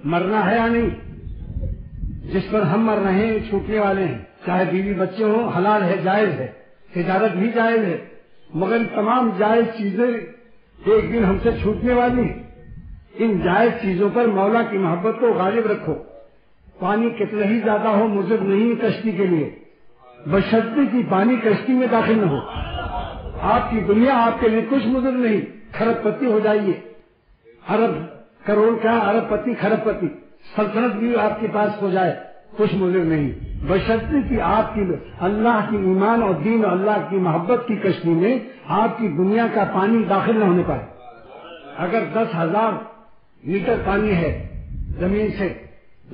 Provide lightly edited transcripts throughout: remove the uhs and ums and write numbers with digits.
مرنا ہے یا نہیں؟ جس پر ہم مر رہے ہیں چھوٹنے والے ہیں، چاہے بیوی بچے ہوں، حلال ہے، جائز ہے، تجارت بھی جائز ہے، مگر تمام جائز چیزیں ایک دن ہم سے چھوٹنے والی ہیں۔ ان جائز چیزوں پر مولا کی محبت کو غالب رکھو۔ پانی کتنا ہی زیادہ ہو مضر نہیں کشتی کے لیے، بشرطے کہ پانی کشتی میں داخل نہ ہو۔ آپ کی دنیا آپ کے لیے کچھ مضر نہیں، کھرب پتی ہو جائیے، ارب کروڑ کا ارب پتی کھرب پتی، سلطنت بھی آپ کے پاس ہو جائے، کچھ مضر نہیں، بشرطے کہ آپ کی اللہ کی ایمان اور دین اور اللہ کی محبت کی کشتی میں آپ کی دنیا کا پانی داخل نہ ہونے پائے۔ اگر 10,000 میٹر پانی ہے زمین سے،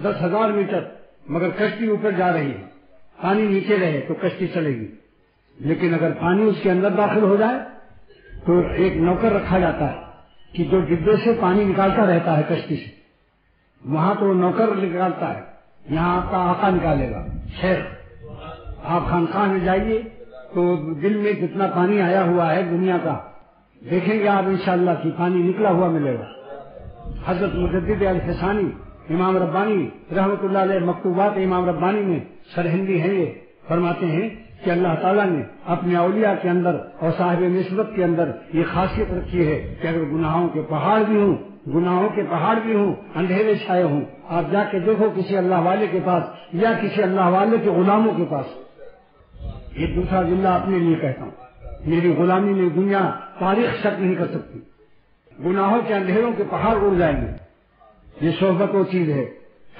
10,000 میٹر، مگر کشتی اوپر جا رہی ہے، پانی نیچے رہے تو کشتی چلے گی، لیکن اگر پانی اس کے اندر داخل ہو جائے تو ایک نوکر رکھا جاتا ہے کہ جو ڈبے سے پانی نکالتا رہتا ہے کشتی سے، وہاں تو نوکر نکالتا ہے، یہاں آپ کا آقا نکالے گا، شیخ۔ آپ خانقاہ میں جائیے تو دل میں کتنا پانی آیا ہوا ہے دنیا کا، دیکھیں گے آپ انشاءاللہ کہ پانی نکلا ہوا ملے گا۔ حضرت مجدد الفسانی امام ربانی رحمۃ اللہ علیہ مکتوبات امام ربانی میں سرہندی ہیں، یہ فرماتے ہیں کہ اللہ تعالیٰ نے اپنے اولیاء کے اندر اور صاحب نسبت کے اندر یہ خاصیت رکھی ہے کہ اگر گناہوں کے پہاڑ بھی ہوں، اندھیرے چھائے ہوں، آپ جا کے دیکھو کسی اللہ والے کے پاس یا کسی اللہ والے کے غلاموں کے پاس، یہ دوسرا جملہ اپنے لیے کہتا ہوں، میری غلامی میں دنیا تاریخ شک نہیں کر سکتی، گناہوں کے اندھیروں کے پہاڑ اڑ جائیں گے۔ یہ صحبت وہ چیز ہے۔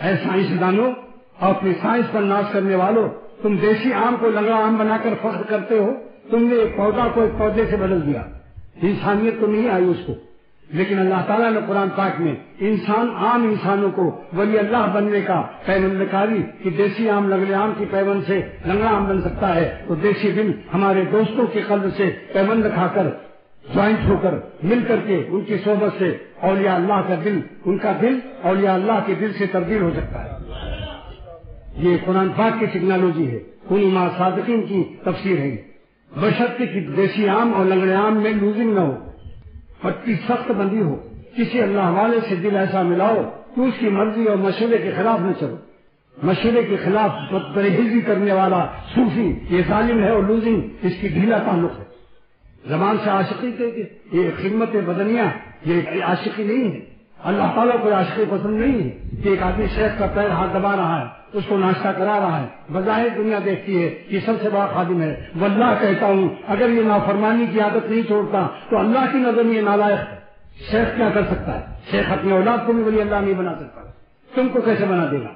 اے سائنسدانوں اور اپنی سائنس پر ناز کرنے والوں، تم دیسی آم کو لنگڑا آم بنا کر فخر کرتے ہو، تم نے ایک پودا کو ایک پودے سے بدل دیا، انسانیت تو نہیں آئی اس کو، لیکن اللہ تعالیٰ نے قرآن پاک میں عام انسانوں کو ولی اللہ بننے کا پیوند کاری کہ دیسی آم لنگڑے آم کی پیوند سے لنگڑا آم بن سکتا ہے، تو دیسی دل ہمارے دوستوں کے قلب سے پیوند کھا کر جوائنٹ ہو کر مل کر کے ان کی صحبت سے اولیاء اللہ کا دل، ان کا دل اولیاء اللہ کے دل سے تبدیل ہو سکتا ہے۔ یہ قرآن پاک کی ٹیکنالوجی ہے، ان امام صادقین کی تفسیر ہے، بشرطے کہ دیسی آم اور لنگڑے آم میں لوزنگ نہ ہو، پٹی سخت بندی ہو، کسی اللہ والے سے دل ایسا ملاؤ کہ اس کی مرضی اور مشورے کے خلاف نہ چلو، مشورے کے خلاف پرہیزی کرنے والا صوفی یہ ظالم ہے اور لوزنگ اس کی ڈھیلا تعلق ہے۔ زبان سے عاشقی کے یہ خدمت بدنیہ یہ عاشقی نہیں ہے، اللہ تعالیٰ کو عاشقی پسند نہیں ہے کہ ایک آدمی شیخ کا پیر ہاتھ دبا رہا ہے، اس کو ناشتہ کرا رہا ہے، بظاہر دنیا دیکھتی ہے یہ سب سے بڑا خادم ہے، واللہ کہتا ہوں اگر یہ نافرمانی کی عادت نہیں چھوڑتا تو اللہ کی نظر میں یہ نالائق ہے۔ شیخ کیا کر سکتا ہے؟ شیخ اپنی اولاد کو بھی ولی اللہ نہیں بنا سکتا، تم کو کیسے بنا دے گا؟